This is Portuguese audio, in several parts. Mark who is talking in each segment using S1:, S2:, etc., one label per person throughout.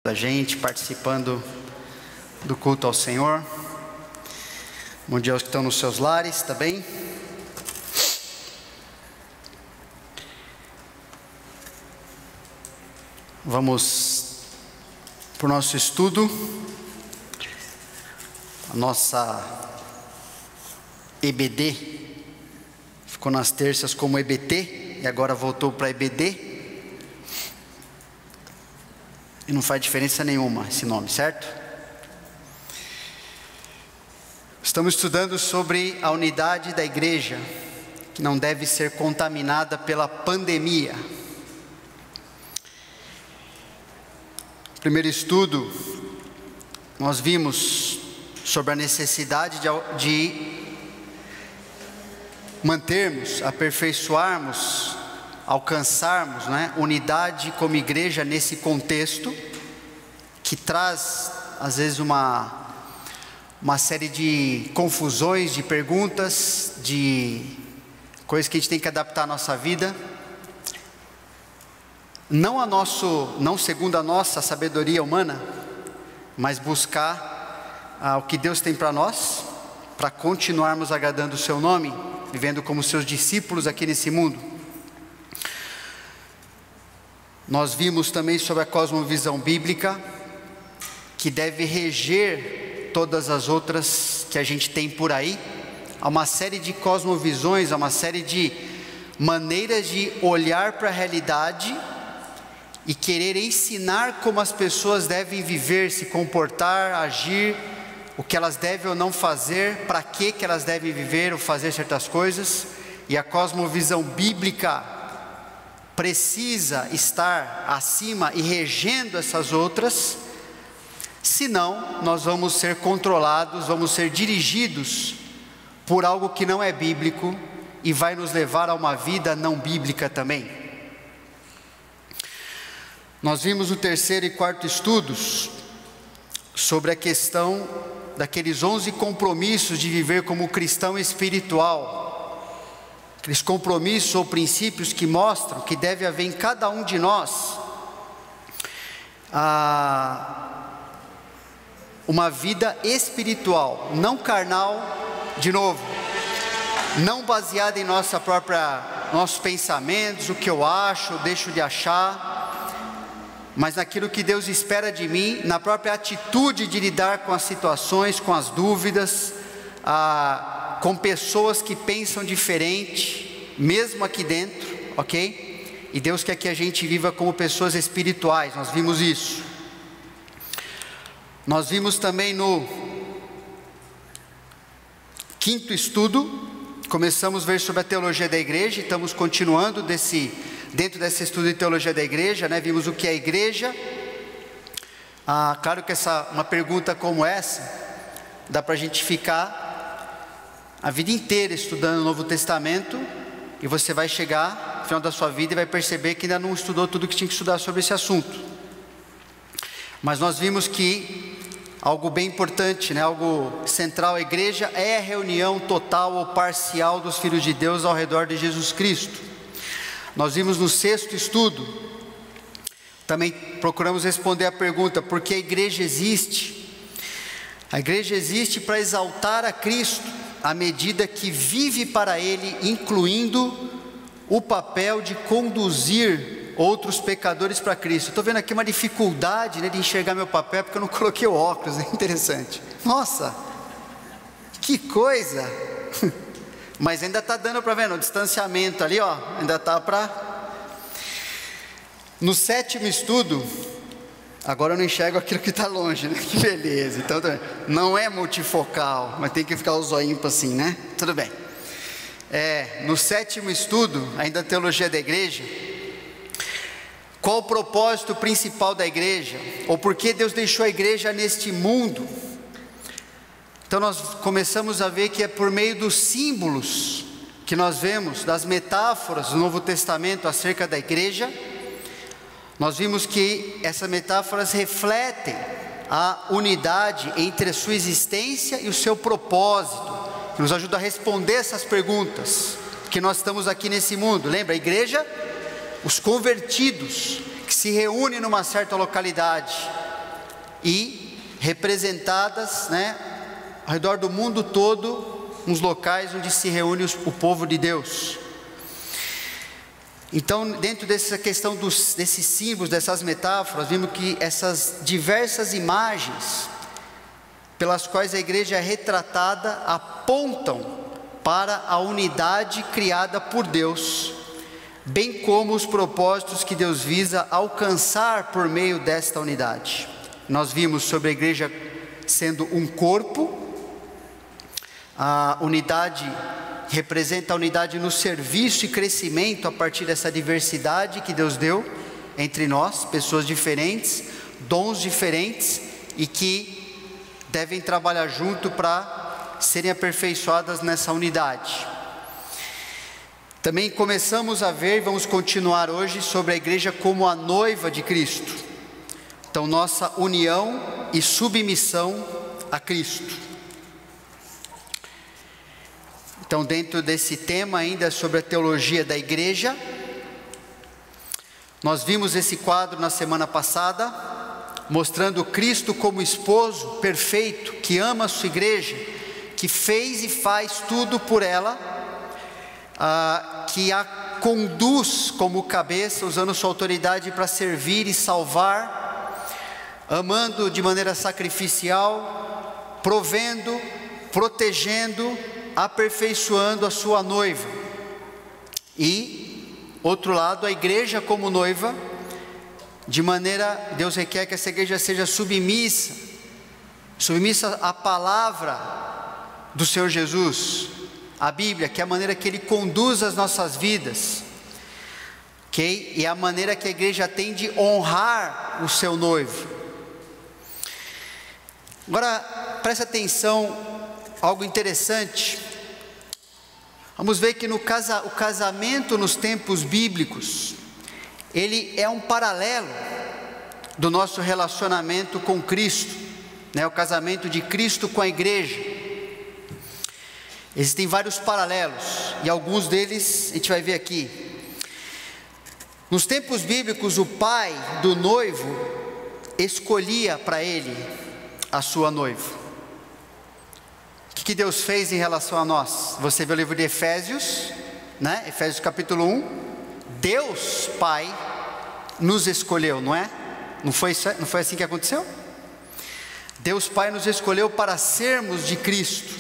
S1: da gente, participando do culto ao Senhor. Bom dia aos que estão nos seus lares também. Vamos para o nosso estudo, a nossa EBD, ficou nas terças como EBT, e agora voltou para EBD, e não faz diferença nenhuma esse nome, certo? Estamos estudando sobre a unidade da igreja, que não deve ser contaminada pela pandemia. No primeiro estudo, nós vimos sobre a necessidade de mantermos, aperfeiçoarmos, alcançarmos, unidade como igreja nesse contexto, que traz às vezes uma série de confusões, de perguntas, de coisas que a gente tem que adaptar à nossa vida, não segundo a nossa sabedoria humana, mas buscar o que Deus tem para nós, para continuarmos agradando o seu nome, vivendo como seus discípulos aqui nesse mundo. Nós vimos também sobre a cosmovisão bíblica, que deve reger todas as outras que a gente tem por aí. Há uma série de cosmovisões, há uma série de maneiras de olhar para a realidade e querer ensinar como as pessoas devem viver, se comportar, agir, o que elas devem ou não fazer, para que elas devem viver ou fazer certas coisas. E a cosmovisão bíblica precisa estar acima e regendo essas outras, senão nós vamos ser controlados, vamos ser dirigidos por algo que não é bíblico e vai nos levar a uma vida não bíblica também. Nós vimos no terceiro e quarto estudos sobre a questão daqueles 11 compromissos de viver como cristão espiritual, aqueles compromissos ou princípios que mostram que deve haver em cada um de nós uma vida espiritual, não carnal, de novo, não baseada em nossos pensamentos, o que eu acho, ou deixo de achar, mas naquilo que Deus espera de mim, na própria atitude de lidar com as situações, com as dúvidas, com pessoas que pensam diferente, mesmo aqui dentro, ok? E Deus quer que a gente viva como pessoas espirituais, nós vimos isso. Nós vimos também no quinto estudo, começamos a ver sobre a teologia da igreja, estamos continuando dentro desse estudo de teologia da igreja, vimos o que é a igreja. Claro que uma pergunta como essa, dá para a gente ficar a vida inteira estudando o Novo Testamento, e você vai chegar no final da sua vida e vai perceber que ainda não estudou tudo que tinha que estudar sobre esse assunto. Mas nós vimos que algo bem importante, algo central, a igreja é a reunião total ou parcial dos filhos de Deus ao redor de Jesus Cristo. Nós vimos no sexto estudo, também procuramos responder a pergunta: por que a igreja existe? A igreja existe para exaltar a Cristo, à medida que vive para Ele, incluindo o papel de conduzir outros pecadores para Cristo. Estou vendo aqui uma dificuldade de enxergar meu papel, porque eu não coloquei o óculos, é interessante. Nossa, que coisa! Mas ainda está dando para ver, no distanciamento ali, ainda está para... No sétimo estudo, agora eu não enxergo aquilo que está longe, que beleza. Então, não é multifocal, mas tem que ficar os olhinhos assim, Tudo bem. No sétimo estudo, ainda a teologia da igreja, qual o propósito principal da igreja? Ou por que Deus deixou a igreja neste mundo? Então nós começamos a ver que é por meio dos símbolos que nós vemos, das metáforas do Novo Testamento acerca da igreja. Nós vimos que essas metáforas refletem a unidade entre a sua existência e o seu propósito, que nos ajuda a responder essas perguntas, que nós estamos aqui nesse mundo. Lembra, a igreja, os convertidos, que se reúnem numa certa localidade, e representadas, ao redor do mundo todo, uns locais onde se reúne o povo de Deus. Então, dentro dessa questão desses símbolos, dessas metáforas, vimos que essas diversas imagens pelas quais a igreja é retratada apontam para a unidade criada por Deus, bem como os propósitos que Deus visa alcançar por meio desta unidade. Nós vimos sobre a igreja sendo um corpo. A unidade representa a unidade no serviço e crescimento a partir dessa diversidade que Deus deu entre nós, pessoas diferentes, dons diferentes e que devem trabalhar junto para serem aperfeiçoadas nessa unidade. Também começamos a ver, vamos continuar hoje, sobre a igreja como a noiva de Cristo. Então, nossa união e submissão a Cristo. Então, dentro desse tema ainda sobre a teologia da igreja, nós vimos esse quadro na semana passada, mostrando Cristo como esposo perfeito, que ama a sua igreja, que fez e faz tudo por ela, que a conduz como cabeça, usando sua autoridade para servir e salvar, amando de maneira sacrificial, provendo, protegendo, aperfeiçoando a sua noiva. E, outro lado, a igreja como noiva, de maneira, Deus requer que essa igreja seja submissa à palavra do Senhor Jesus, a Bíblia, que é a maneira que Ele conduz as nossas vidas, ok? E a maneira que a igreja tem de honrar o seu noivo. Agora, preste atenção, algo interessante. Vamos ver que o casamento nos tempos bíblicos, ele é um paralelo do nosso relacionamento com Cristo, o casamento de Cristo com a igreja. Existem vários paralelos, e alguns deles a gente vai ver aqui. Nos tempos bíblicos, o pai do noivo escolhia para ele a sua noiva. O que Deus fez em relação a nós? Você vê o livro de Efésios, Efésios capítulo 1. Deus Pai nos escolheu, não é? Não foi assim que aconteceu? Deus Pai nos escolheu para sermos de Cristo,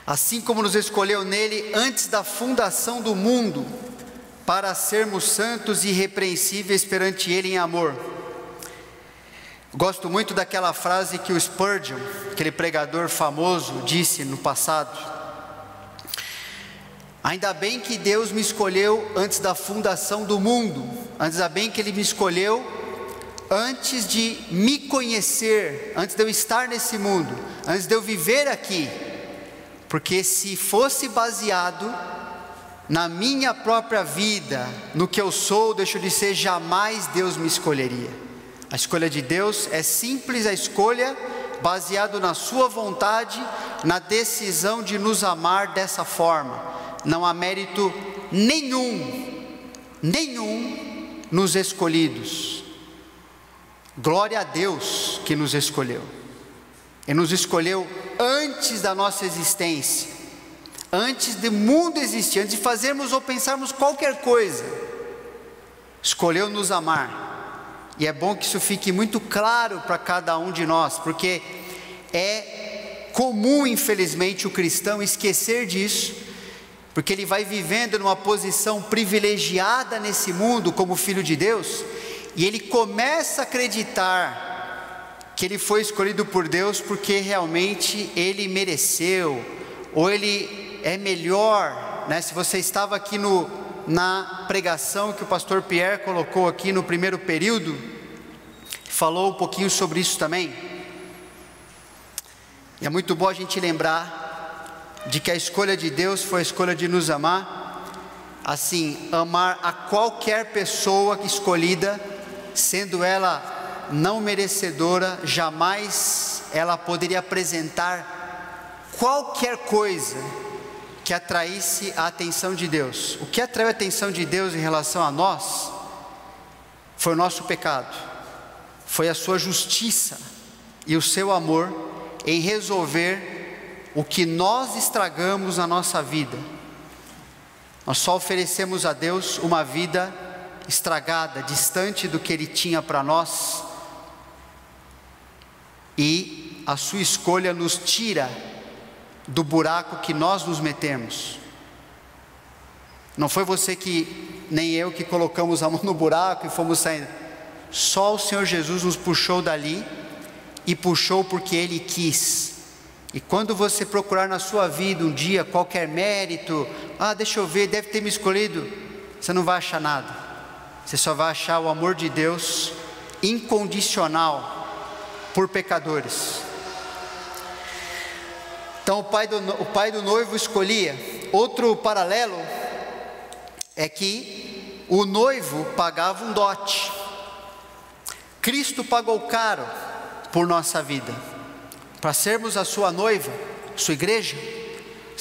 S1: assim como nos escolheu nele antes da fundação do mundo, para sermos santos e irrepreensíveis perante Ele em amor. Gosto muito daquela frase que o Spurgeon, aquele pregador famoso, disse no passado: ainda bem que Deus me escolheu antes da fundação do mundo, ainda bem que Ele me escolheu antes de me conhecer, antes de eu estar nesse mundo, antes de eu viver aqui, porque se fosse baseado na minha própria vida, no que eu sou, deixo de ser, jamais Deus me escolheria. A escolha de Deus é simples, a escolha baseado na sua vontade, na decisão de nos amar dessa forma. Não há mérito nenhum nos escolhidos. Glória a Deus que nos escolheu. Ele nos escolheu antes da nossa existência, antes do mundo existir, antes de fazermos ou pensarmos qualquer coisa. Escolheu nos amar. E é bom que isso fique muito claro para cada um de nós, porque é comum, infelizmente, o cristão esquecer disso, porque ele vai vivendo numa posição privilegiada nesse mundo como filho de Deus, e ele começa a acreditar que ele foi escolhido por Deus porque realmente ele mereceu, ou ele é melhor, Se você estava aqui na pregação que o pastor Pierre colocou aqui no primeiro período, falou um pouquinho sobre isso também. E é muito bom a gente lembrar de que a escolha de Deus foi a escolha de nos amar, assim, amar a qualquer pessoa escolhida, sendo ela não merecedora, jamais ela poderia apresentar qualquer coisa que atraísse a atenção de Deus. O que atraiu a atenção de Deus em relação a nós foi o nosso pecado. foi a sua justiça e o seu amor em resolver o que nós estragamos na nossa vida. Nós só oferecemos a Deus uma vida estragada, distante do que Ele tinha para nós, e a sua escolha nos tira do buraco que nós nos metemos. Não foi você nem eu que colocamos a mão no buraco e fomos saindo. Só o Senhor Jesus nos puxou dali, e puxou porque Ele quis. E quando você procurar na sua vida um dia qualquer mérito, deixa eu ver, deve ter me escolhido, você não vai achar nada. Você só vai achar o amor de Deus incondicional por pecadores. Então o pai do noivo escolhia. Outro paralelo é que o noivo pagava um dote. Cristo pagou caro por nossa vida. Para sermos a sua noiva, sua igreja,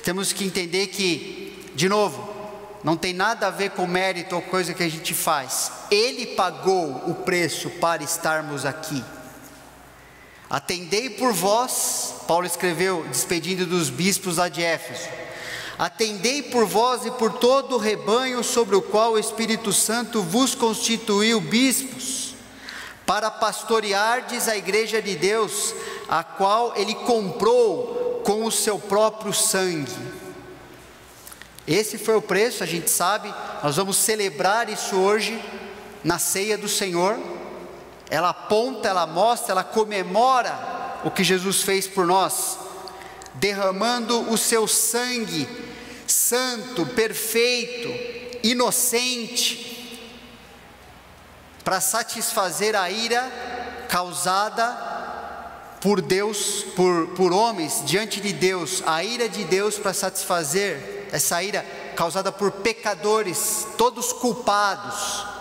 S1: temos que entender que, de novo, não tem nada a ver com mérito ou coisa que a gente faz. Ele pagou o preço para estarmos aqui. Atendei por vós, Paulo escreveu, despedindo dos bispos lá de Éfeso. Atendei por vós e por todo o rebanho sobre o qual o Espírito Santo vos constituiu bispos, para pastoreardes a igreja de Deus, a qual Ele comprou com o seu próprio sangue. Esse foi o preço, a gente sabe. Nós vamos celebrar isso hoje na ceia do Senhor. Ela aponta, ela mostra, ela comemora o que Jesus fez por nós, derramando o seu sangue santo, perfeito, inocente, para satisfazer a ira causada por Deus, por homens diante de Deus, a ira de Deus, para satisfazer essa ira causada por pecadores, todos culpados,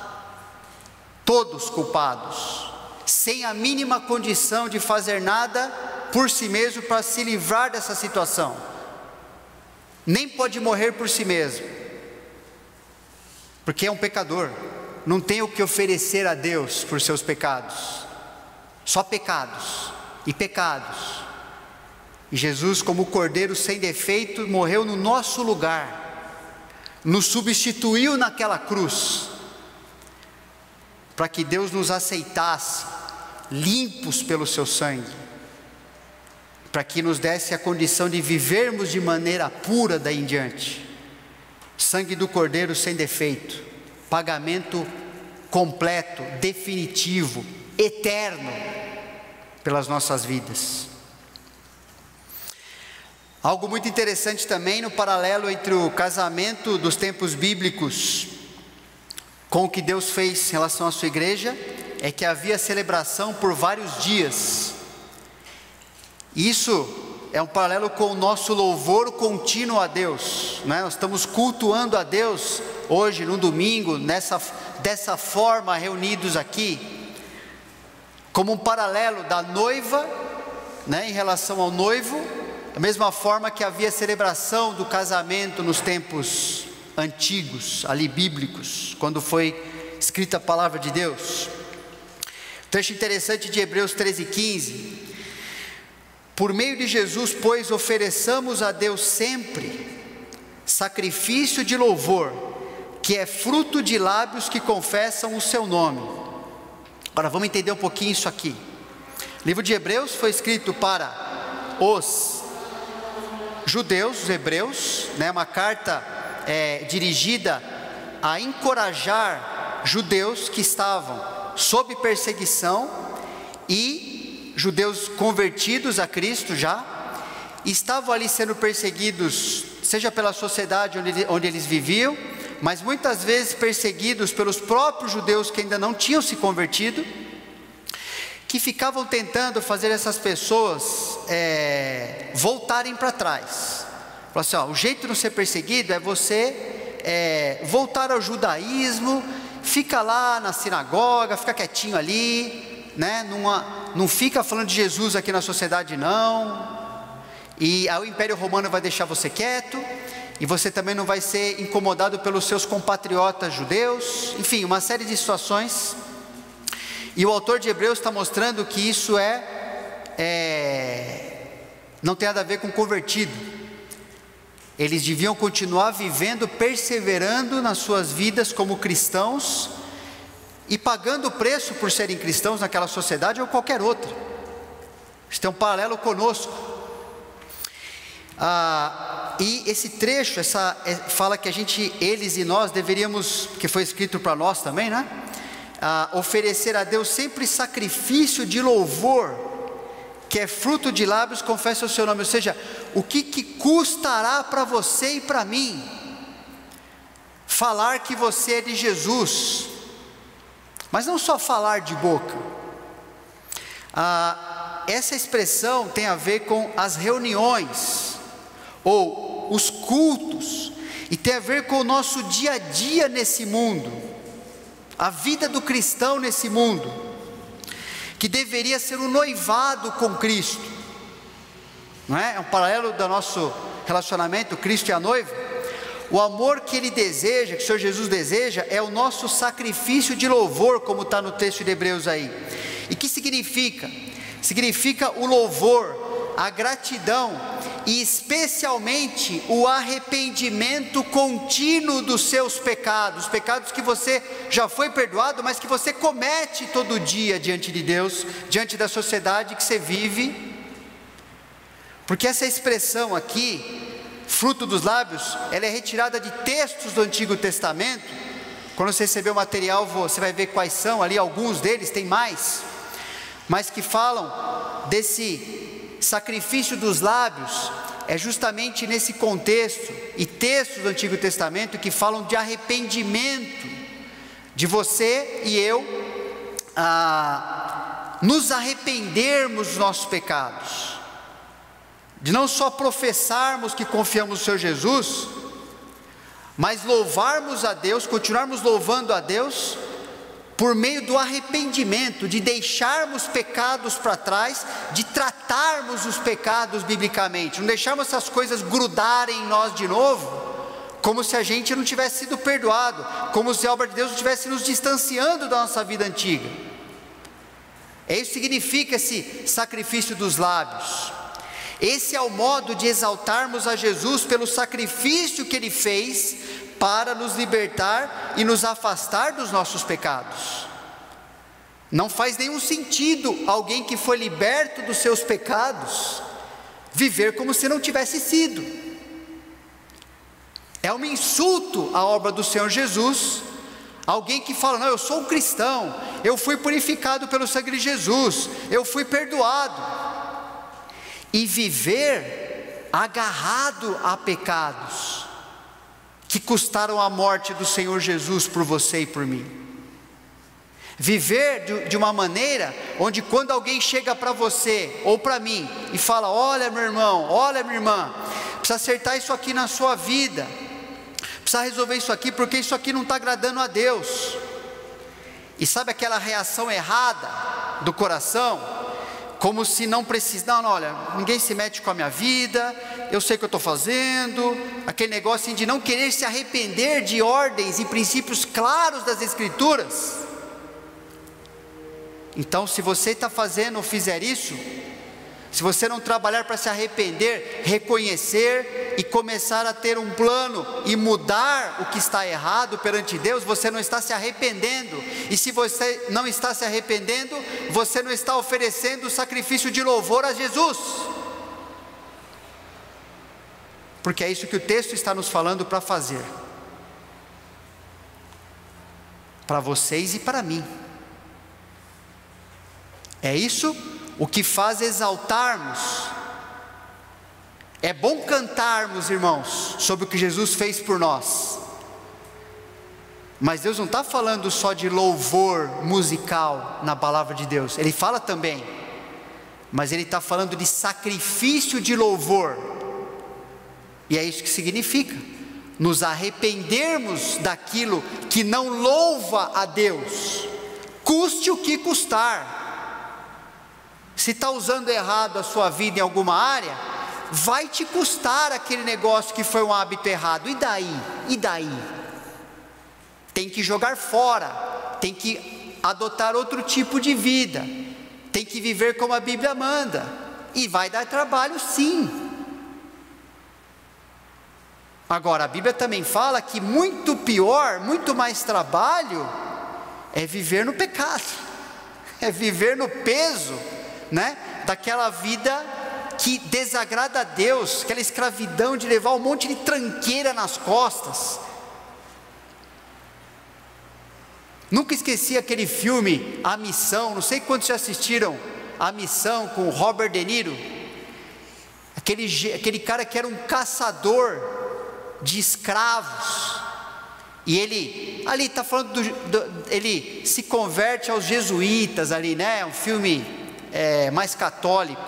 S1: sem a mínima condição de fazer nada por si mesmo para se livrar dessa situação, nem pode morrer por si mesmo, porque é um pecador, não tem o que oferecer a Deus por seus pecados, só pecados e pecados. E Jesus, como cordeiro sem defeito, morreu no nosso lugar, nos substituiu naquela cruz, para que Deus nos aceitasse, limpos pelo seu sangue, para que nos desse a condição de vivermos de maneira pura daí em diante. Sangue do cordeiro sem defeito, pagamento completo, definitivo, eterno, pelas nossas vidas. Algo muito interessante também no paralelo entre o casamento dos tempos bíblicos com o que Deus fez em relação à sua igreja, é que havia celebração por vários dias. Isso é um paralelo com o nosso louvor contínuo a Deus, né? Nós estamos cultuando a Deus hoje, no domingo, dessa forma, reunidos aqui, como um paralelo da noiva, né, em relação ao noivo, da mesma forma que havia celebração do casamento nos tempos antigos, ali bíblicos, quando foi escrita a palavra de Deus. Trecho interessante de Hebreus 13:15. Por meio de Jesus, pois, ofereçamos a Deus sempre sacrifício de louvor, que é fruto de lábios que confessam o seu nome. Agora vamos entender um pouquinho isso aqui. O livro de Hebreus foi escrito para os judeus, os hebreus, né? Uma carta dirigida a encorajar judeus que estavam sob perseguição, e judeus convertidos a Cristo já, estavam ali sendo perseguidos, seja pela sociedade onde eles viviam, mas muitas vezes perseguidos pelos próprios judeus que ainda não tinham se convertido, que ficavam tentando fazer essas pessoas voltarem para trás. Falaram assim, o jeito de não ser perseguido é você voltar ao judaísmo, fica lá na sinagoga, fica quietinho ali, né? Não fica falando de Jesus aqui na sociedade não, e aí o Império Romano vai deixar você quieto, e você também não vai ser incomodado pelos seus compatriotas judeus, enfim, uma série de situações. E o autor de Hebreus está mostrando que isso não tem nada a ver com convertido. Eles deviam continuar vivendo, perseverando nas suas vidas como cristãos e pagando o preço por serem cristãos naquela sociedade ou qualquer outra. Isso tem um paralelo conosco. E esse trecho fala que eles e nós deveríamos, que foi escrito para nós também, né? Oferecer a Deus sempre sacrifício de louvor, que é fruto de lábios, confessa o seu nome. Ou seja, o que custará para você e para mim falar que você é de Jesus? Mas não só falar de boca. Essa expressão tem a ver com as reuniões ou os cultos, e tem a ver com o nosso dia a dia nesse mundo, a vida do cristão nesse mundo, que deveria ser um noivado com Cristo, não é? É um paralelo do nosso relacionamento, Cristo e a noiva. O amor que Ele deseja, que o Senhor Jesus deseja, é o nosso sacrifício de louvor, como está no texto de Hebreus aí. E que significa? Significa o louvor, a gratidão e especialmente o arrependimento contínuo dos seus pecados, pecados que você já foi perdoado, mas que você comete todo dia diante de Deus, diante da sociedade que você vive. Porque essa expressão aqui, fruto dos lábios, ela é retirada de textos do Antigo Testamento. Quando você receber o material, você vai ver quais são ali, alguns deles, tem mais, mas que falam desse sacrifício dos lábios. É justamente nesse contexto e textos do Antigo Testamento que falam de arrependimento, de você e eu nos arrependermos dos nossos pecados, de não só professarmos que confiamos no Senhor Jesus, mas louvarmos a Deus, continuarmos louvando a Deus por meio do arrependimento, de deixarmos pecados para trás, de tratarmos os pecados biblicamente, não deixarmos essas coisas grudarem em nós de novo, como se a gente não tivesse sido perdoado, como se a obra de Deus não estivesse nos distanciando da nossa vida antiga. Isso significa esse sacrifício dos lábios. Esse é o modo de exaltarmos a Jesus pelo sacrifício que Ele fez para nos libertar e nos afastar dos nossos pecados. Não faz nenhum sentido alguém que foi liberto dos seus pecados viver como se não tivesse sido. É um insulto à obra do Senhor Jesus. Alguém que fala: não, eu sou um cristão, eu fui purificado pelo sangue de Jesus, eu fui perdoado, e viver agarrado a pecados que custaram a morte do Senhor Jesus por você e por mim. Viver de uma maneira onde quando alguém chega para você ou para mim e fala: olha meu irmão, olha minha irmã, precisa acertar isso aqui na sua vida, precisa resolver isso aqui porque isso aqui não está agradando a Deus. E sabe aquela reação errada do coração? Como se não precisa, não, olha, ninguém se mete com a minha vida, eu sei o que eu estou fazendo, aquele negócio de não querer se arrepender de ordens e princípios claros das Escrituras. Então, se você está fazendo ou fizer isso, se você não trabalhar para se arrepender, reconhecer e começar a ter um plano e mudar o que está errado perante Deus, você não está se arrependendo. E se você não está se arrependendo, você não está oferecendo o sacrifício de louvor a Jesus. Porque é isso que o texto está nos falando para fazer. Para vocês e para mim. É isso o que faz exaltarmos. É bom cantarmos, irmãos, sobre o que Jesus fez por nós, mas Deus não está falando só de louvor musical na palavra de Deus. Ele fala também, mas Ele está falando de sacrifício de louvor. E é isso que significa nos arrependermos daquilo que não louva a Deus, custe o que custar. Se está usando errado a sua vida em alguma área, vai te custar aquele negócio que foi um hábito errado. E daí? E daí? Tem que jogar fora, tem que adotar outro tipo de vida, tem que viver como a Bíblia manda, e vai dar trabalho sim. Agora, a Bíblia também fala que muito pior, muito mais trabalho, é viver no pecado, é viver no peso, né, daquela vida que desagrada a Deus, aquela escravidão de levar um monte de tranqueira nas costas. Nunca esqueci aquele filme, A Missão, não sei quantos já assistiram A Missão, com Robert De Niro, aquele cara que era um caçador de escravos, e ele, ali está falando, ele se converte aos jesuítas ali, né, um filme mais católico,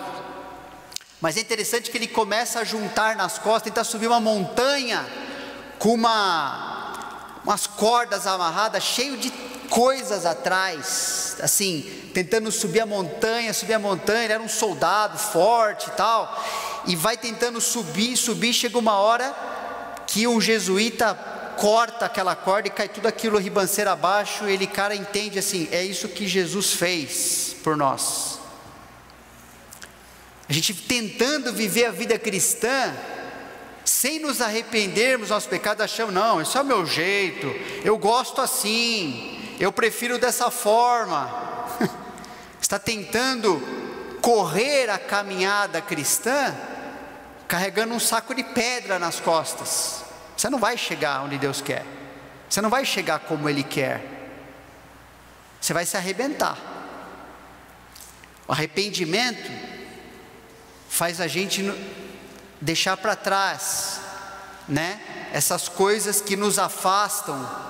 S1: mas é interessante que ele começa a juntar nas costas, tentar subir uma montanha, com umas cordas amarradas, cheio de coisas atrás, assim, tentando subir a montanha, ele era um soldado forte e tal, e vai tentando subir, chega uma hora, que um jesuíta corta aquela corda e cai tudo aquilo ribanceira abaixo, e ele, cara, entende assim, é isso que Jesus fez por nós. A gente tentando viver a vida cristã, sem nos arrependermos dos nossos pecados, achamos, não, esse é o meu jeito, eu gosto assim, eu prefiro dessa forma. Está tentando correr a caminhada cristã, carregando um saco de pedra nas costas. Você não vai chegar onde Deus quer, você não vai chegar como Ele quer, você vai se arrebentar. O arrependimento faz a gente deixar para trás, né, essas coisas que nos afastam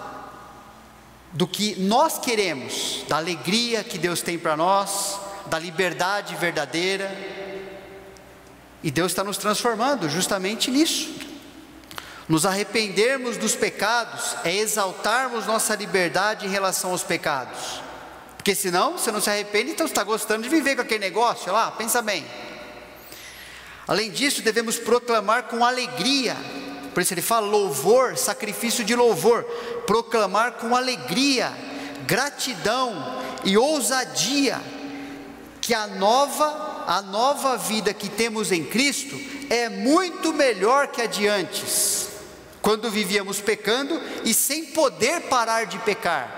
S1: do que nós queremos, da alegria que Deus tem para nós, da liberdade verdadeira. E Deus está nos transformando justamente nisso. Nos arrependermos dos pecados é exaltarmos nossa liberdade em relação aos pecados, porque senão você não se arrepende, então você está gostando de viver com aquele negócio lá, pensa bem. Além disso, devemos proclamar com alegria, por isso ele fala louvor, sacrifício de louvor, proclamar com alegria, gratidão e ousadia, que a nova vida que temos em Cristo é muito melhor que a de antes, quando vivíamos pecando e sem poder parar de pecar.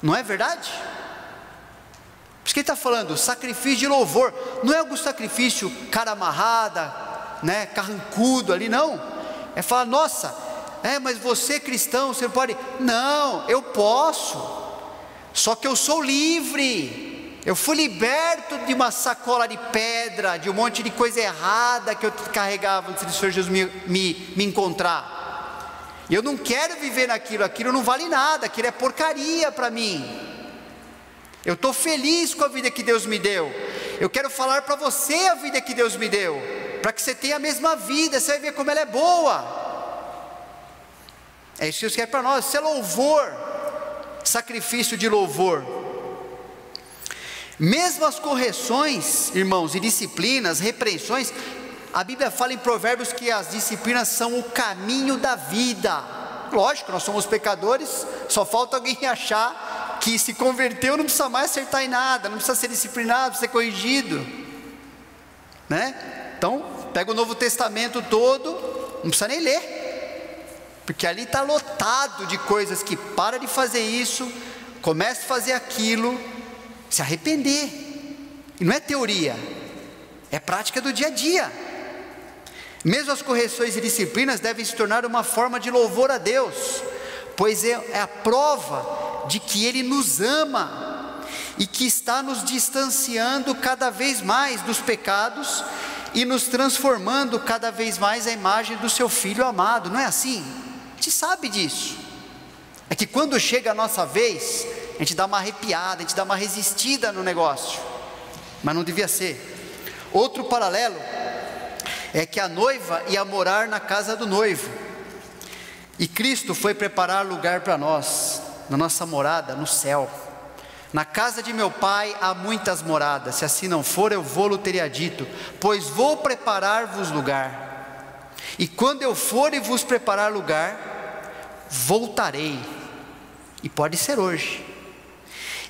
S1: Não é verdade? Por isso que ele está falando, sacrifício de louvor, não é algum sacrifício cara amarrada, né, carrancudo ali, não. É falar, nossa, mas você cristão, você não pode. Não, eu posso, só que eu sou livre. Eu fui liberto de uma sacola de pedra, de um monte de coisa errada que eu carregava antes do Senhor Jesus me encontrar. E eu não quero viver naquilo, aquilo não vale nada, aquilo é porcaria para mim. Eu estou feliz com a vida que Deus me deu. Eu quero falar para você a vida que Deus me deu, para que você tenha a mesma vida, você vai ver como ela é boa. É isso que Deus quer para nós, isso é louvor, sacrifício de louvor. Mesmo as correções, irmãos, e disciplinas, repreensões, a Bíblia fala em Provérbios que as disciplinas são o caminho da vida. Lógico, nós somos pecadores, só falta alguém achar que se converteu, não precisa mais acertar em nada, não precisa ser disciplinado, precisa ser corrigido, né? Então, pega o Novo Testamento todo, não precisa nem ler, porque ali está lotado de coisas que para de fazer isso, começa a fazer aquilo, se arrepender. E não é teoria, é prática do dia a dia. Mesmo as correções e disciplinas devem se tornar uma forma de louvor a Deus, pois é a prova de que Ele nos ama e que está nos distanciando cada vez mais dos pecados e nos transformando cada vez mais à imagem do seu Filho amado. Não é assim? A gente sabe disso. É que quando chega a nossa vez, a gente dá uma arrepiada, a gente dá uma resistida no negócio, mas não devia ser. Outro paralelo é que a noiva ia morar na casa do noivo, e Cristo foi preparar lugar para nós, na nossa morada no céu. Na casa de meu Pai há muitas moradas, se assim não for, eu vou-lhe teria dito, pois vou preparar-vos lugar, e quando eu for e vos preparar lugar, voltarei, e pode ser hoje,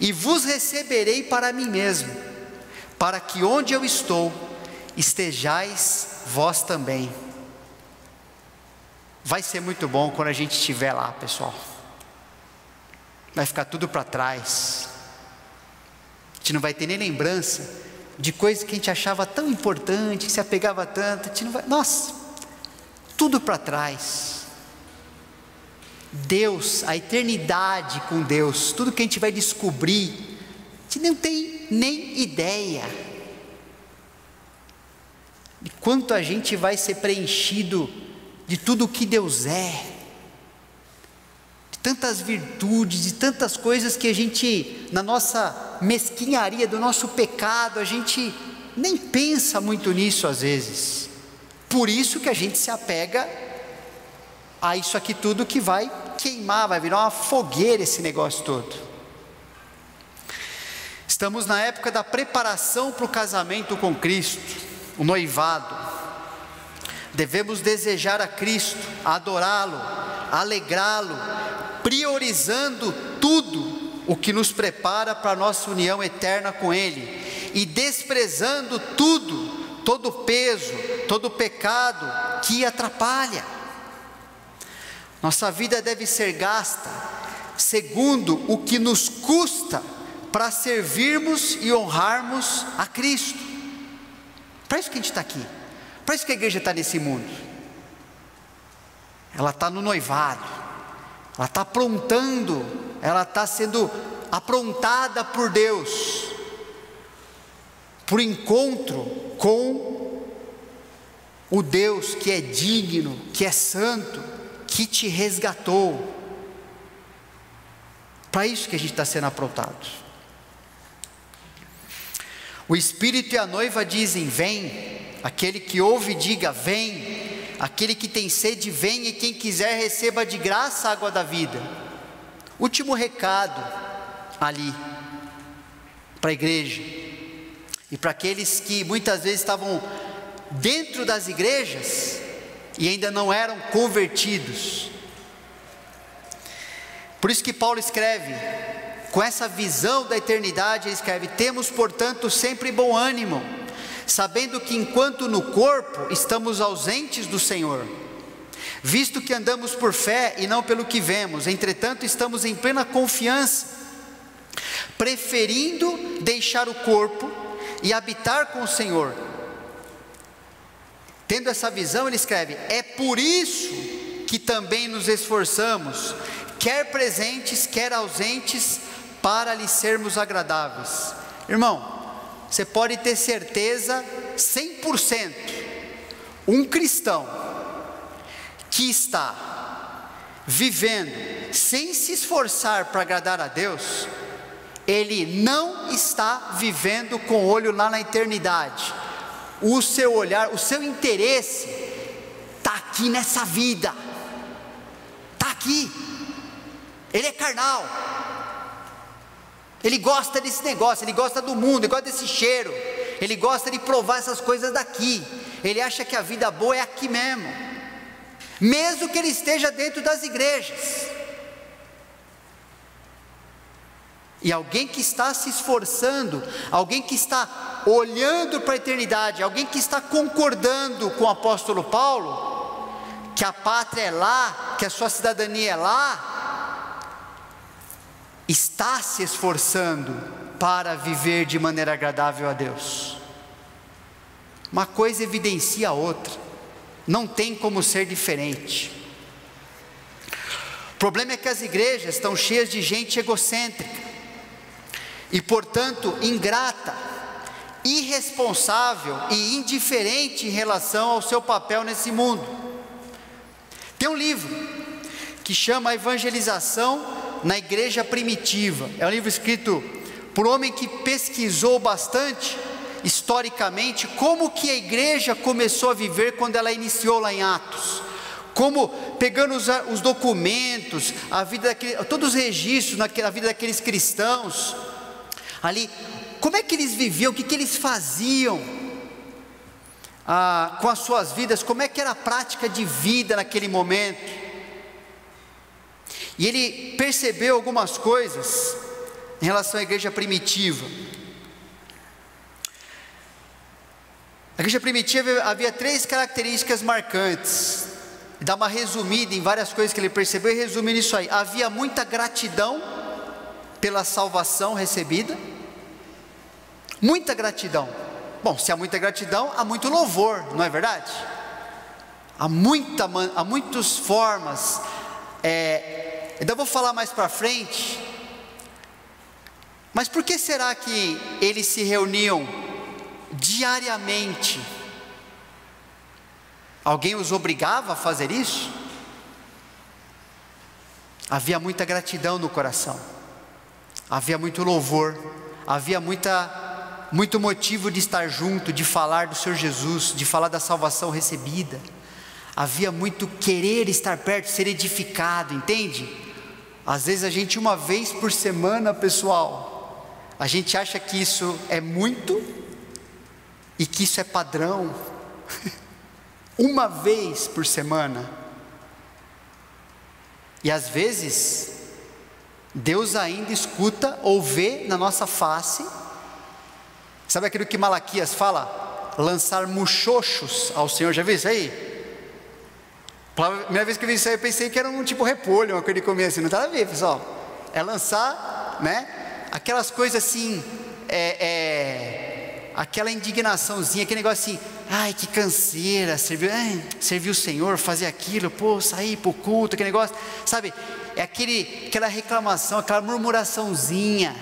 S1: e vos receberei para mim mesmo, para que onde eu estou, estejais vós também. Vai ser muito bom quando a gente estiver lá, pessoal. Vai ficar tudo para trás. A gente não vai ter nem lembrança de coisas que a gente achava tão importante, que se apegava tanto. A gente não vai, nossa, tudo para trás. Deus, a eternidade com Deus, tudo que a gente vai descobrir, a gente não tem nem ideia de quanto a gente vai ser preenchido de tudo o que Deus é, de tantas virtudes, de tantas coisas que a gente, na nossa mesquinharia, do nosso pecado, a gente nem pensa muito nisso às vezes. Por isso que a gente se apega a isso aqui tudo que vai queimar, vai virar uma fogueira esse negócio todo. Estamos na época da preparação para o casamento com Cristo, o noivado. Devemos desejar a Cristo, adorá-lo, alegrá-lo, priorizando tudo o que nos prepara para a nossa união eterna com Ele, e desprezando tudo, todo peso, todo pecado que atrapalha. Nossa vida deve ser gasta segundo o que nos custa para servirmos e honrarmos a Cristo. Para isso que a gente está aqui, para isso que a igreja está nesse mundo. Ela está no noivado, ela está aprontando, ela está sendo aprontada por Deus, por encontro com o Deus que é digno, que é santo, que te resgatou. Para isso que a gente está sendo aprontado. O Espírito e a noiva dizem: vem. Aquele que ouve, diga: vem. Aquele que tem sede, vem, e quem quiser, receba de graça a água da vida. Último recado ali para a igreja e para aqueles que muitas vezes estavam dentro das igrejas e ainda não eram convertidos. Por isso que Paulo escreve, com essa visão da eternidade, ele escreve: temos, portanto, sempre bom ânimo, sabendo que enquanto no corpo estamos ausentes do Senhor, visto que andamos por fé e não pelo que vemos, entretanto estamos em plena confiança, preferindo deixar o corpo e habitar com o Senhor. Tendo essa visão, ele escreve: é por isso que também nos esforçamos, quer presentes, quer ausentes, para lhe sermos agradáveis. Irmão, você pode ter certeza 100%, um cristão que está vivendo sem se esforçar para agradar a Deus, ele não está vivendo com o olho lá na eternidade. O seu olhar, o seu interesse está aqui nessa vida, está aqui. Ele é carnal, ele gosta desse negócio, ele gosta do mundo, ele gosta desse cheiro, ele gosta de provar essas coisas daqui. Ele acha que a vida boa é aqui mesmo, mesmo que ele esteja dentro das igrejas. E alguém que está se esforçando, alguém que está olhando para a eternidade, alguém que está concordando com o apóstolo Paulo, que a pátria é lá, que a sua cidadania é lá, está se esforçando para viver de maneira agradável a Deus. Uma coisa evidencia a outra, não tem como ser diferente. O problema é que as igrejas estão cheias de gente egocêntrica e, portanto, ingrata, irresponsável e indiferente em relação ao seu papel nesse mundo. Tem um livro que chama A Evangelização na Igreja Primitiva. É um livro escrito por um homem que pesquisou bastante historicamente como que a igreja começou a viver quando ela iniciou lá em Atos, como pegando os documentos, a vida todos os registros na vida daqueles cristãos ali, como é que eles viviam, o que eles faziam com as suas vidas, como é que era a prática de vida naquele momento. E ele percebeu algumas coisas em relação à igreja primitiva. A igreja primitiva havia 3 características marcantes. Dá uma resumida em várias coisas que ele percebeu e resume nisso aí. Havia muita gratidão pela salvação recebida. Muita gratidão. Bom, se há muita gratidão, há muito louvor, não é verdade? Há muitas formas. Eu vou falar mais para frente. Mas por que será que eles se reuniam diariamente? Alguém os obrigava a fazer isso? Havia muita gratidão no coração, havia muito louvor, havia muito motivo de estar junto, de falar do Senhor Jesus, de falar da salvação recebida. Havia muito querer estar perto, ser edificado, entende? Às vezes a gente, uma vez por semana, pessoal, a gente acha que isso é muito e que isso é padrão. Uma vez por semana. E às vezes Deus ainda escuta ou vê na nossa face. Sabe aquilo que Malaquias fala? Lançar muxoxos ao Senhor. Já viu isso aí? A primeira vez que eu vi isso aí, eu pensei que era um tipo repolho, uma coisa de comer assim. Não está a ver, pessoal. É lançar, né? Aquelas coisas assim, aquela indignaçãozinha, aquele negócio assim, ai que canseira, servir o Senhor, fazer aquilo, pô, sair para o culto, aquele negócio, sabe, é aquela reclamação, aquela murmuraçãozinha,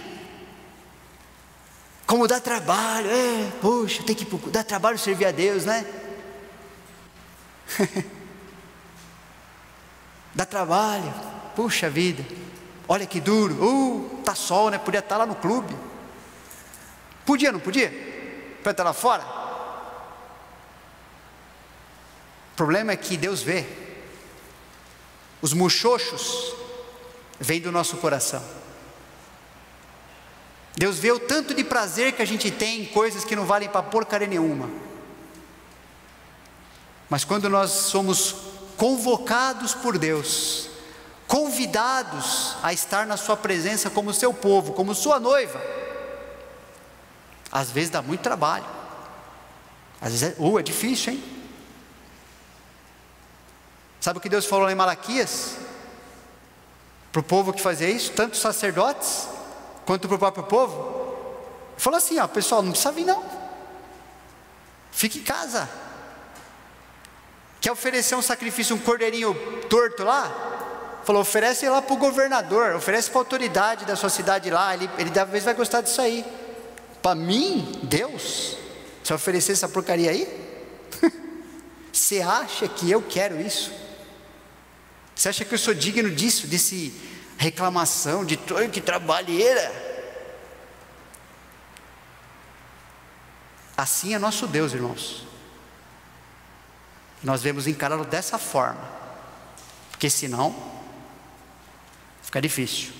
S1: como dá trabalho, poxa, tem que dar trabalho servir a Deus, né? Dá trabalho, puxa vida, olha que duro, tá sol, né? Podia estar lá no clube. Podia, não podia? Para estar lá fora? O problema é que Deus vê. Os muxoxos vêm do nosso coração. Deus vê o tanto de prazer que a gente tem em coisas que não valem para porcaria nenhuma. Mas quando nós somos convocados por Deus, convidados a estar na sua presença como seu povo, como sua noiva, às vezes dá muito trabalho, às vezes é difícil, hein? Sabe o que Deus falou lá em Malaquias? Para o povo que fazia isso, tanto os sacerdotes, quanto para o próprio povo. Ele falou assim, pessoal, não precisa vir não, fique em casa. Quer oferecer um sacrifício, um cordeirinho torto lá? Falou, oferece lá para o governador, oferece para a autoridade da sua cidade lá, ele talvez vai gostar disso aí. Para mim, Deus, se oferecer essa porcaria aí? Você acha que eu quero isso? Você acha que eu sou digno disso, desse reclamação, de que trabalheira? Assim é nosso Deus, irmãos. Nós devemos encará-lo dessa forma, porque senão fica difícil.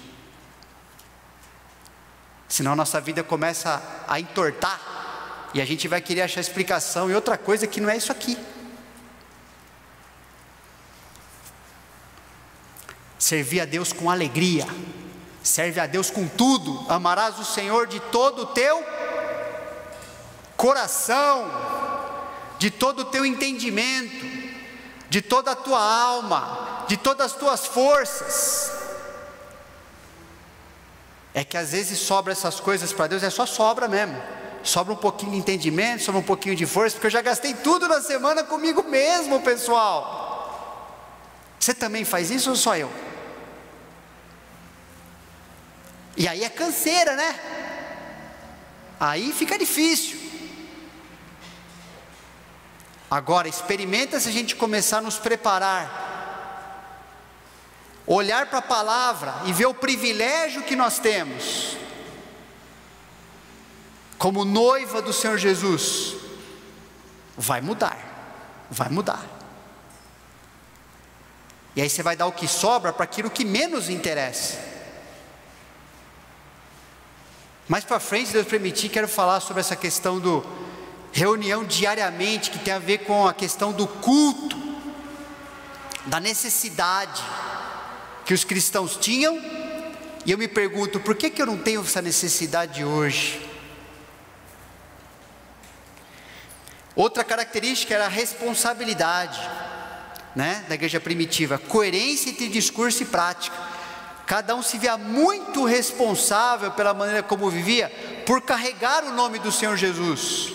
S1: Senão nossa vida começa a entortar e a gente vai querer achar explicação em outra coisa que não é isso aqui. Servir a Deus com alegria, serve a Deus com tudo. Amarás o Senhor de todo o teu coração, de todo o teu entendimento, de toda a tua alma, de todas as tuas forças. É que às vezes sobra essas coisas para Deus, só sobra mesmo. Sobra um pouquinho de entendimento, sobra um pouquinho de força, porque eu já gastei tudo na semana comigo mesmo, pessoal. Você também faz isso ou só eu? E aí é canseira, né? Aí fica difícil. Agora, experimenta se a gente começar a nos preparar, olhar para a palavra e ver o privilégio que nós temos, como noiva do Senhor Jesus. Vai mudar, vai mudar. E aí você vai dar o que sobra para aquilo que menos interessa. Mais para frente, se Deus permitir, quero falar sobre essa questão do reunião diariamente, que tem a ver com a questão do culto, da necessidade que os cristãos tinham E eu me pergunto, por que eu não tenho essa necessidade hoje? Outra característica era a responsabilidade, né, da igreja primitiva, coerência entre discurso e prática. Cada um se via muito responsável pela maneira como vivia, por carregar o nome do Senhor Jesus.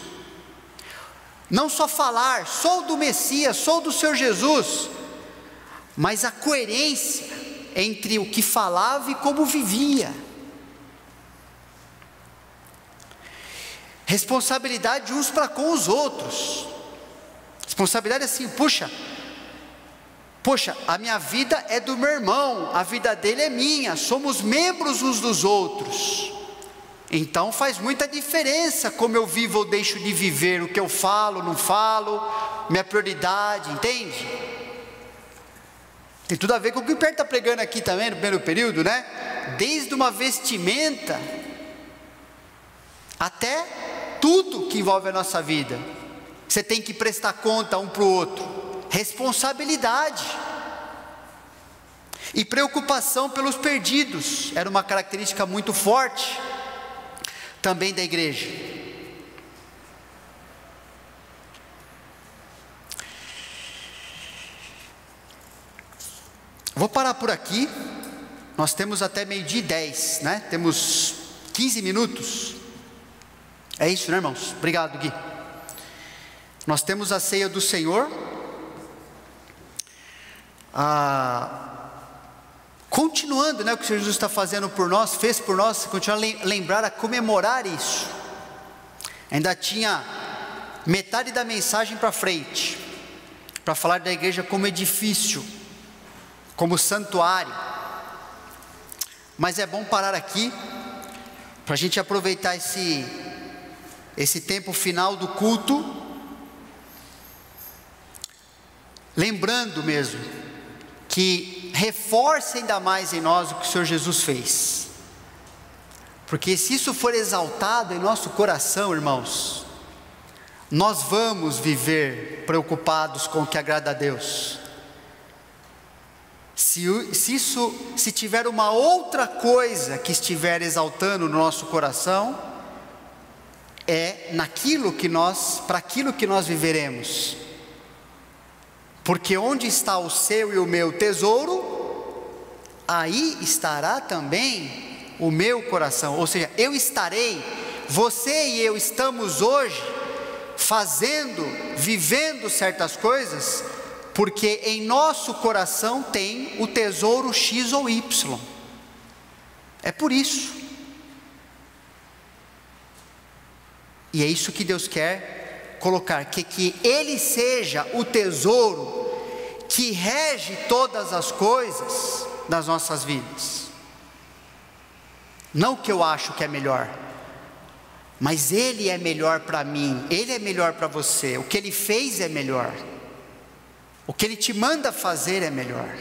S1: Não só falar, sou do Messias, sou do Senhor Jesus, mas a coerência entre o que falava e como vivia. Responsabilidade uns para com os outros. Responsabilidade assim, poxa, a minha vida é do meu irmão, a vida dele é minha, somos membros uns dos outros. Então faz muita diferença como eu vivo ou deixo de viver, o que eu falo, não falo, minha prioridade, entende? Tem tudo a ver com o que o Pedro está pregando aqui também no primeiro período, né? Desde uma vestimenta até tudo que envolve a nossa vida, você tem que prestar conta um para o outro. Responsabilidade e preocupação pelos perdidos era uma característica muito forte também da igreja. Vou parar por aqui. Nós temos até 12:10, né? Temos 15 minutos. É isso, né, irmãos? Obrigado, Gui. Nós temos a ceia do Senhor. Continuando, né, o que o Senhor Jesus está fazendo por nós, fez por nós, continuar a lembrar, a comemorar isso. Ainda tinha metade da mensagem para frente, para falar da igreja como edifício, como santuário. Mas é bom parar aqui, para a gente aproveitar esse tempo final do culto, lembrando mesmo, que reforce ainda mais em nós o que o Senhor Jesus fez, porque se isso for exaltado em nosso coração, irmãos, nós vamos viver preocupados com o que agrada a Deus. Se tiver uma outra coisa que estiver exaltando no nosso coração, é para aquilo que nós viveremos. Porque onde está o seu e o meu tesouro, aí estará também o meu coração. Ou seja, você e eu estamos hoje vivendo certas coisas, porque em nosso coração tem o tesouro X ou Y. É por isso. E é isso que Deus quer colocar, que Ele seja o tesouro que rege todas as coisas das nossas vidas. Não o que eu acho que é melhor, mas Ele é melhor para mim, Ele é melhor para você, o que Ele fez é melhor, o que Ele te manda fazer é melhor.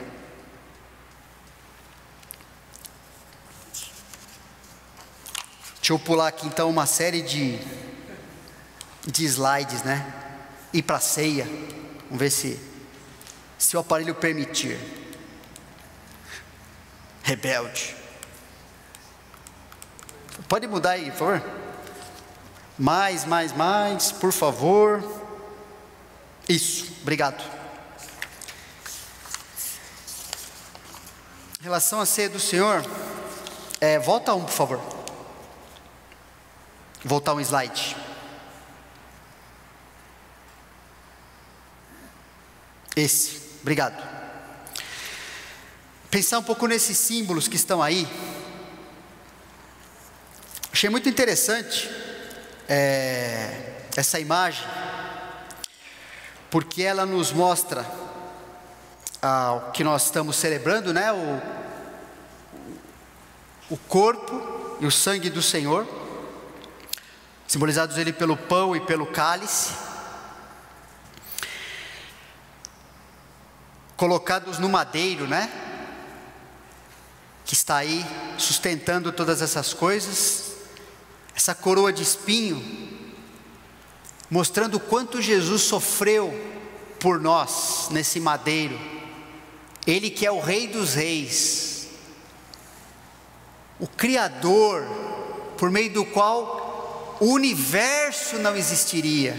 S1: Deixa eu pular aqui então uma série de slides, né? Ir para a ceia. Vamos ver se o aparelho permitir. Rebelde. Pode mudar aí, por favor. Mais, por favor. Isso, obrigado. Em relação à ceia do Senhor, volta por favor. Voltar um slide. Esse, obrigado. Pensar um pouco nesses símbolos que estão aí. Achei muito interessante essa imagem, porque ela nos mostra o que nós estamos celebrando, né? O corpo e o sangue do Senhor, simbolizados ele pelo pão e pelo cálice, colocados no madeiro, né? Que está aí sustentando todas essas coisas, essa coroa de espinho, mostrando o quanto Jesus sofreu por nós nesse madeiro. Ele que é o Rei dos Reis, o Criador, por meio do qual o universo não existiria.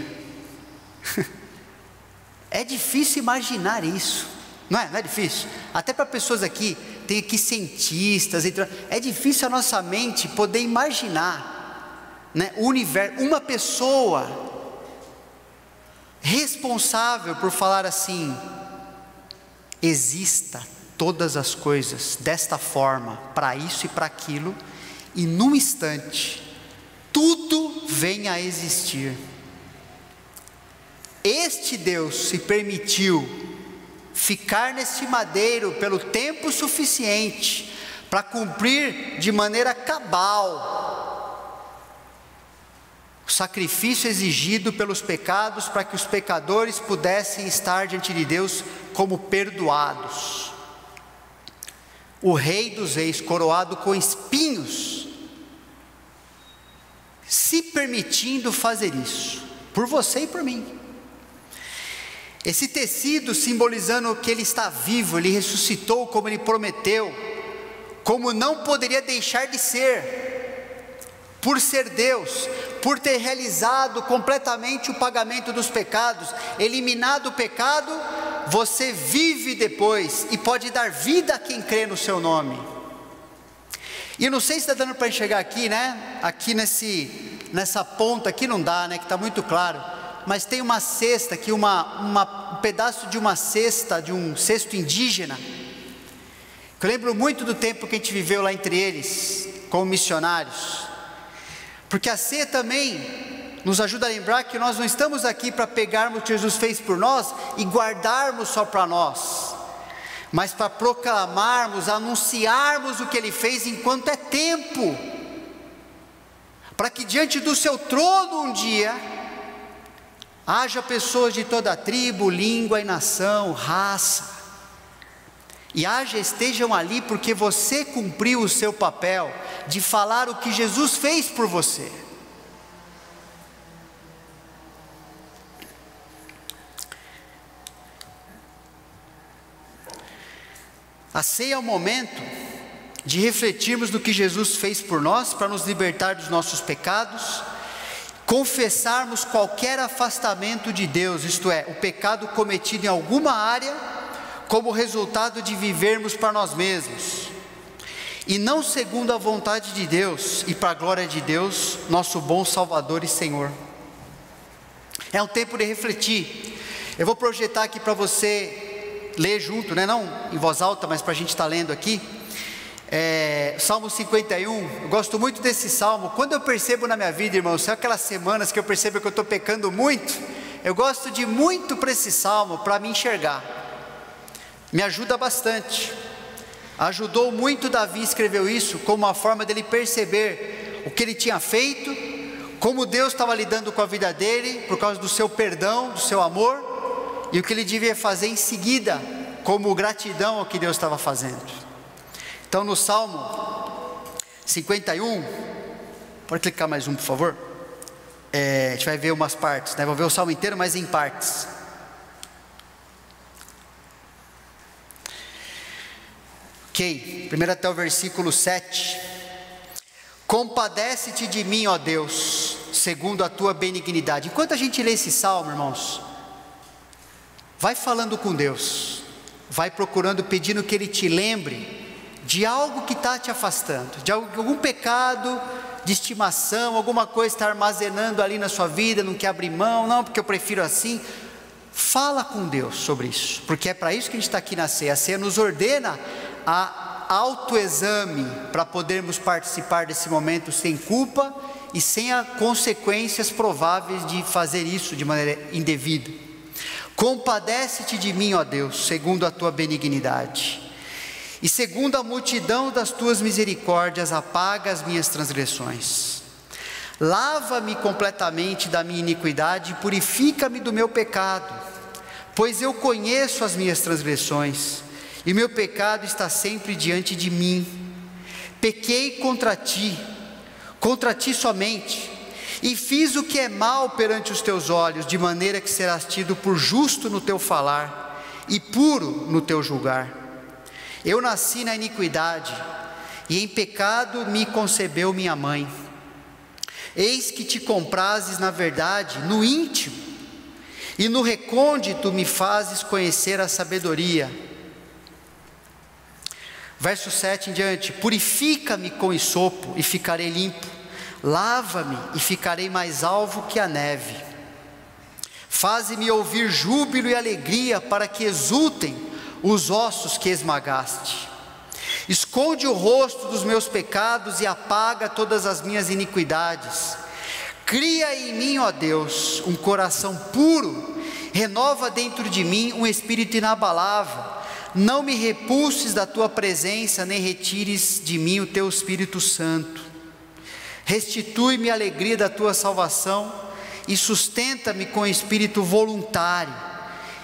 S1: É difícil imaginar isso, não é? Não é difícil? Até para pessoas aqui, tem aqui cientistas, é difícil a nossa mente poder imaginar, né, o universo, uma pessoa responsável por falar assim: exista todas as coisas desta forma, para isso e para aquilo, e num instante, tudo vem a existir. Este Deus se permitiu ficar neste madeiro pelo tempo suficiente para cumprir de maneira cabal o sacrifício exigido pelos pecados, para que os pecadores pudessem estar diante de Deus como perdoados. O Rei dos Reis, coroado com espinhos, se permitindo fazer isso, por você e por mim. Esse tecido simbolizando que Ele está vivo, Ele ressuscitou como Ele prometeu, como não poderia deixar de ser, por ser Deus, por ter realizado completamente o pagamento dos pecados, eliminado o pecado. Você vive depois e pode dar vida a quem crê no seu nome. E eu não sei se está dando para enxergar aqui, né? Aqui nessa ponta aqui não dá, né? Que está muito claro. Mas tem uma cesta aqui, um pedaço de uma cesta, de um cesto indígena. Eu lembro muito do tempo que a gente viveu lá entre eles, como missionários. Porque a ceia também nos ajuda a lembrar que nós não estamos aqui para pegarmos o que Jesus fez por nós e guardarmos só para nós, mas para proclamarmos, anunciarmos o que Ele fez enquanto é tempo, para que diante do seu trono um dia haja pessoas de toda tribo, língua e nação, raça, e estejam ali porque você cumpriu o seu papel de falar o que Jesus fez por você. A ceia é o momento de refletirmos do que Jesus fez por nós, para nos libertar dos nossos pecados, confessarmos qualquer afastamento de Deus, isto é, o pecado cometido em alguma área, como resultado de vivermos para nós mesmos, e não segundo a vontade de Deus, e para a glória de Deus, nosso bom Salvador e Senhor. É um tempo de refletir. Eu vou projetar aqui para você ler junto, né? Não em voz alta, mas para a gente estar lendo aqui, Salmo 51, eu gosto muito desse salmo. Quando eu percebo na minha vida, irmãos, são aquelas semanas que eu percebo que eu estou pecando muito, eu gosto de muito para esse salmo, para me enxergar, me ajuda bastante. Ajudou muito Davi, escreveu isso, como uma forma dele perceber o que ele tinha feito, como Deus estava lidando com a vida dele, por causa do seu perdão, do seu amor, e o que ele devia fazer em seguida, como gratidão ao que Deus estava fazendo. Então no Salmo 51, pode clicar mais um por favor, a gente vai ver umas partes, né? Vou ver o Salmo inteiro, mas em partes. Ok, primeiro até o versículo 7. Compadece-te de mim, ó Deus, segundo a tua benignidade. Enquanto a gente lê esse salmo, irmãos, vai falando com Deus, vai procurando, pedindo que Ele te lembre de algo que está te afastando, de algum pecado de estimação, alguma coisa está armazenando ali na sua vida, não quer abrir mão, não, porque eu prefiro assim. Fala com Deus sobre isso, porque é para isso que a gente está aqui na ceia. A ceia nos ordena a autoexame, para podermos participar desse momento sem culpa e sem as consequências prováveis de fazer isso de maneira indevida. Compadece-te de mim, ó Deus, segundo a tua benignidade, e segundo a multidão das tuas misericórdias, apaga as minhas transgressões. Lava-me completamente da minha iniquidade e purifica-me do meu pecado, pois eu conheço as minhas transgressões, e meu pecado está sempre diante de mim. Pequei contra ti somente, e fiz o que é mal perante os teus olhos, de maneira que serás tido por justo no teu falar, e puro no teu julgar. Eu nasci na iniquidade, e em pecado me concebeu minha mãe. Eis que te comprases na verdade, no íntimo, e no recôndito me fazes conhecer a sabedoria. Verso 7 em diante: purifica-me com hisopo e ficarei limpo, lava-me e ficarei mais alvo que a neve. Faze-me ouvir júbilo e alegria, para que exultem os ossos que esmagaste. Esconde o rosto dos meus pecados e apaga todas as minhas iniquidades. Cria em mim, ó Deus, um coração puro, renova dentro de mim um espírito inabalável. Não me repulses da tua presença, nem retires de mim o teu Espírito Santo. Restitui-me a alegria da tua salvação e sustenta-me com espírito voluntário.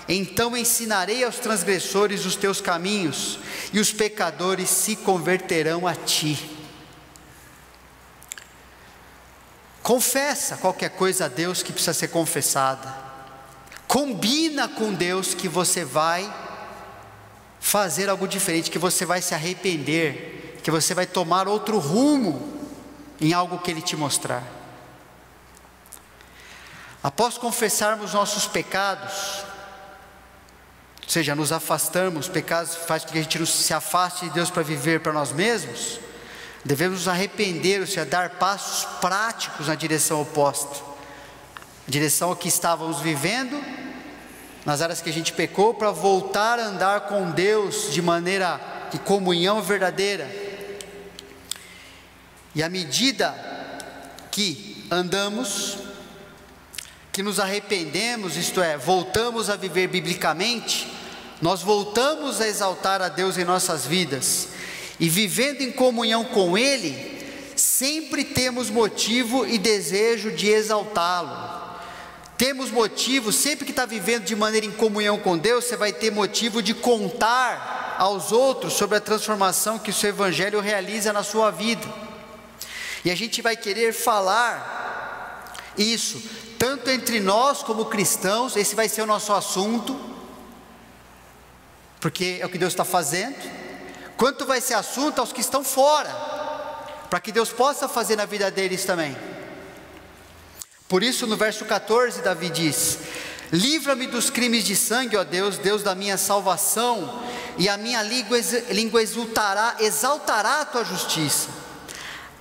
S1: Então ensinarei aos transgressores os teus caminhos, e os pecadores se converterão a ti. Confessa qualquer coisa a Deus que precisa ser confessada. Combina com Deus que você vai fazer algo diferente, que você vai se arrepender, que você vai tomar outro rumo em algo que Ele te mostrar. Após confessarmos nossos pecados, ou seja, nos afastarmos, pecados faz com que a gente se afaste de Deus para viver para nós mesmos, devemos nos arrepender, ou seja, dar passos práticos na direção oposta, a direção ao que estávamos vivendo, nas áreas que a gente pecou, para voltar a andar com Deus de maneira de comunhão verdadeira. E à medida que andamos, que nos arrependemos, isto é, voltamos a viver biblicamente, nós voltamos a exaltar a Deus em nossas vidas, e vivendo em comunhão com Ele, sempre temos motivo e desejo de exaltá-lo. Temos motivo, sempre que está vivendo de maneira em comunhão com Deus, você vai ter motivo de contar aos outros sobre a transformação que o seu Evangelho realiza na sua vida, e a gente vai querer falar isso, tanto entre nós como cristãos. Esse vai ser o nosso assunto, porque é o que Deus está fazendo, quanto vai ser assunto aos que estão fora, para que Deus possa fazer na vida deles também. Por isso no verso 14 Davi diz: livra-me dos crimes de sangue, ó Deus, Deus da minha salvação, e a minha língua exaltará a tua justiça.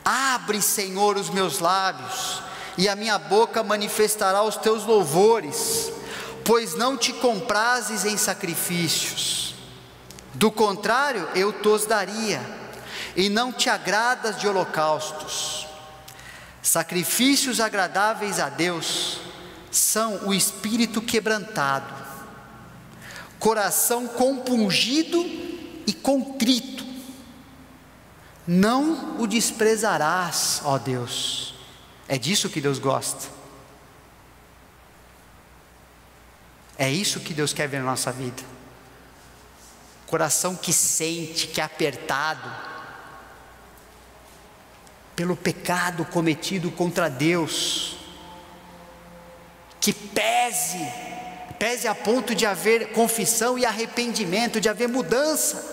S1: Abre, Senhor, os meus lábios, e a minha boca manifestará os teus louvores, pois não te comprazes em sacrifícios, do contrário eu tos daria, e não te agradas de holocaustos. Sacrifícios agradáveis a Deus são o espírito quebrantado, coração compungido e contrito, não o desprezarás, ó Deus. É disso que Deus gosta, é isso que Deus quer ver na nossa vida, coração que sente, que é apertado pelo pecado cometido contra Deus, que pese a ponto de haver confissão e arrependimento, de haver mudança.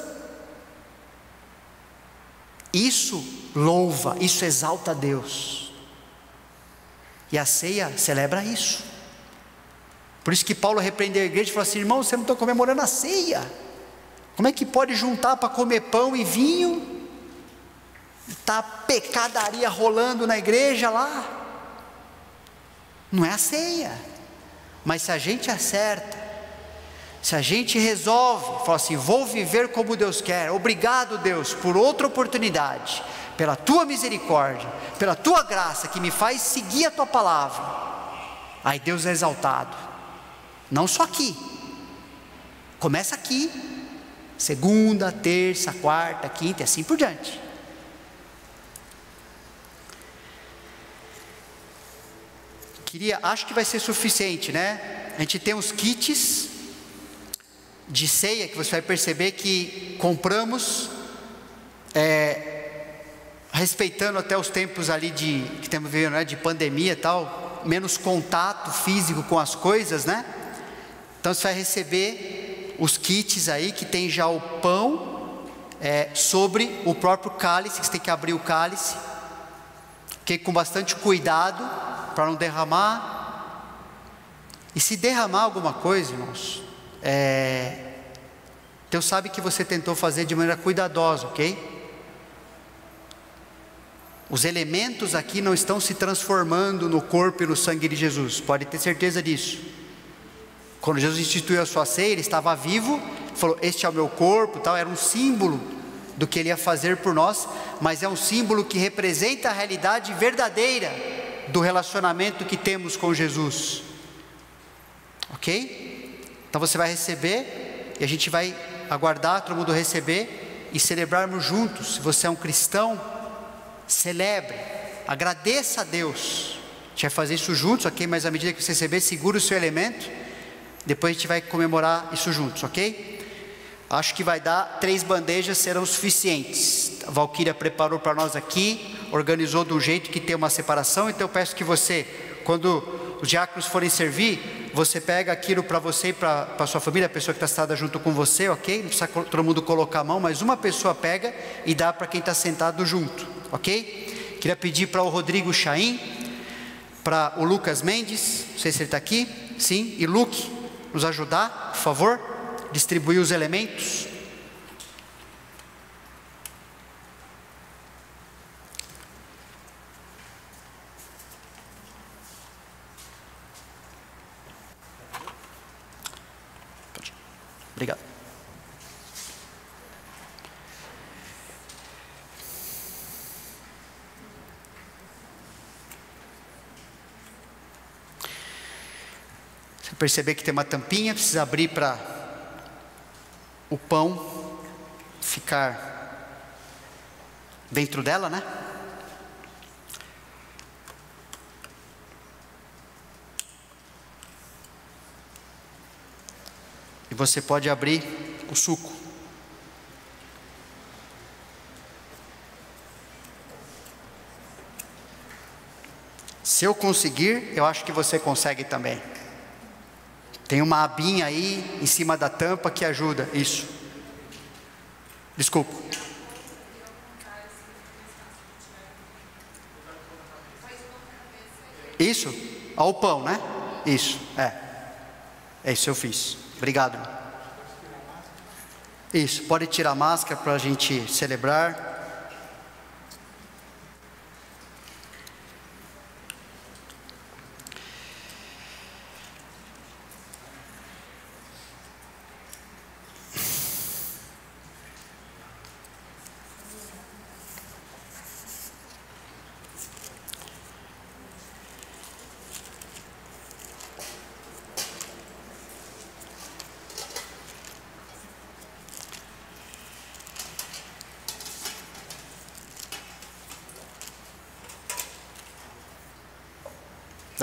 S1: Isso louva, isso exalta a Deus, e a ceia celebra isso. Por isso que Paulo repreendeu a igreja e falou assim: irmão, você não está comemorando a ceia, como é que pode juntar para comer pão e vinho? Está pecadaria rolando na igreja lá. Não é a ceia. Mas se a gente acerta, se a gente resolve, fala assim: vou viver como Deus quer, obrigado Deus por outra oportunidade, pela tua misericórdia, pela tua graça que me faz seguir a tua palavra, aí Deus é exaltado, não só aqui, começa aqui, segunda, terça, quarta, quinta e assim por diante. Acho que vai ser suficiente, né? A gente tem os kits de ceia, que você vai perceber que compramos, respeitando até os tempos ali que estamos vivendo, né, de pandemia e tal, menos contato físico com as coisas, né? Então você vai receber os kits aí, que tem já o pão sobre o próprio cálice, que você tem que abrir o cálice, okay? Com bastante cuidado, para não derramar. E se derramar alguma coisa, irmãos, Deus sabe que você tentou fazer de maneira cuidadosa, ok? Os elementos aqui não estão se transformando no corpo e no sangue de Jesus, pode ter certeza disso. Quando Jesus instituiu a sua ceia, Ele estava vivo, falou, este é o meu corpo, tal, era um símbolo do que Ele ia fazer por nós, mas é um símbolo que representa a realidade verdadeira do relacionamento que temos com Jesus, ok? Então você vai receber, e a gente vai aguardar todo mundo receber, e celebrarmos juntos. Se você é um cristão, celebre, agradeça a Deus. A gente vai fazer isso juntos, ok? Mas à medida que você receber, segura o seu elemento, depois a gente vai comemorar isso juntos, ok? Acho que vai dar 3 bandejas, serão suficientes. A Valquíria preparou para nós aqui, organizou de um jeito que tem uma separação. Então eu peço que você, quando os diáconos forem servir, você pega aquilo para você e para a sua família, a pessoa que está sentada junto com você, ok? Não precisa todo mundo colocar a mão, mas uma pessoa pega e dá para quem está sentado junto, ok? Queria pedir para o Rodrigo Chaim, para o Lucas Mendes, não sei se ele está aqui, sim, e Luke, nos ajudar, por favor, distribuir os elementos. Obrigado. Você perceber que tem uma tampinha, precisa abrir para o pão ficar dentro dela, né? E você pode abrir o suco. Se eu conseguir, eu acho que você consegue também. Tem uma abinha aí em cima da tampa que ajuda. Isso. Desculpa. Isso? Ao pão, né? Isso, é isso eu fiz. Obrigado. Isso, pode tirar a máscara para a gente celebrar.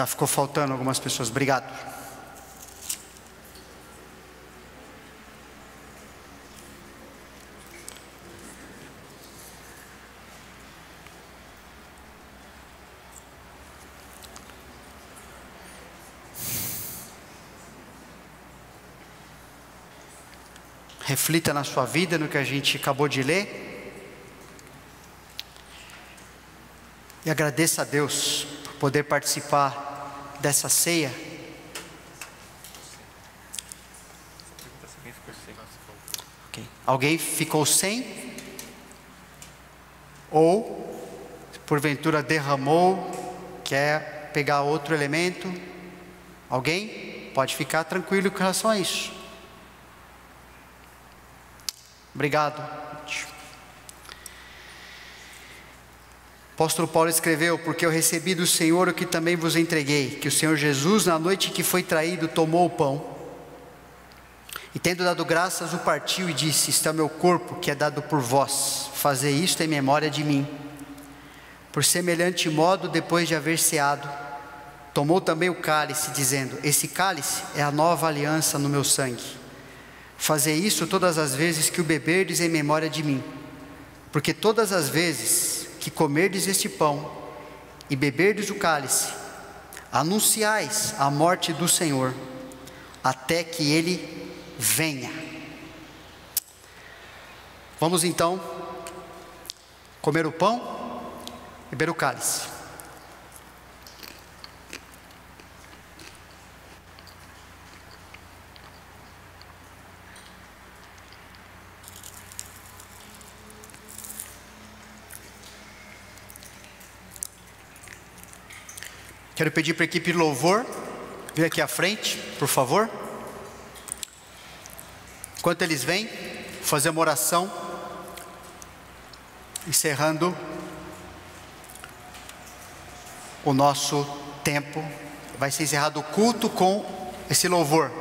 S1: Ficou faltando algumas pessoas, obrigado. Reflita na sua vida, no que a gente acabou de ler. E agradeça a Deus por poder participar dessa ceia. Okay. Alguém ficou sem? Ou porventura derramou, quer pegar outro elemento? Alguém? Pode ficar tranquilo com relação a isso. Obrigado. O apóstolo Paulo escreveu: porque eu recebi do Senhor o que também vos entreguei, que o Senhor Jesus, na noite que foi traído, tomou o pão, e tendo dado graças, o partiu e disse: isto é o meu corpo, que é dado por vós, fazei isto em memória de mim. Por semelhante modo, depois de haver ceado, tomou também o cálice, dizendo: esse cálice é a nova aliança no meu sangue. Fazei isso todas as vezes que o beberdes em memória de mim. Porque todas as vezes que comerdes este pão e beberdes o cálice, anunciais a morte do Senhor, até que Ele venha. Vamos então comer o pão e beber o cálice. Quero pedir para a equipe de louvor vir aqui à frente, por favor. Enquanto eles vêm, fazer uma oração, encerrando o nosso tempo. Vai ser encerrado o culto com esse louvor.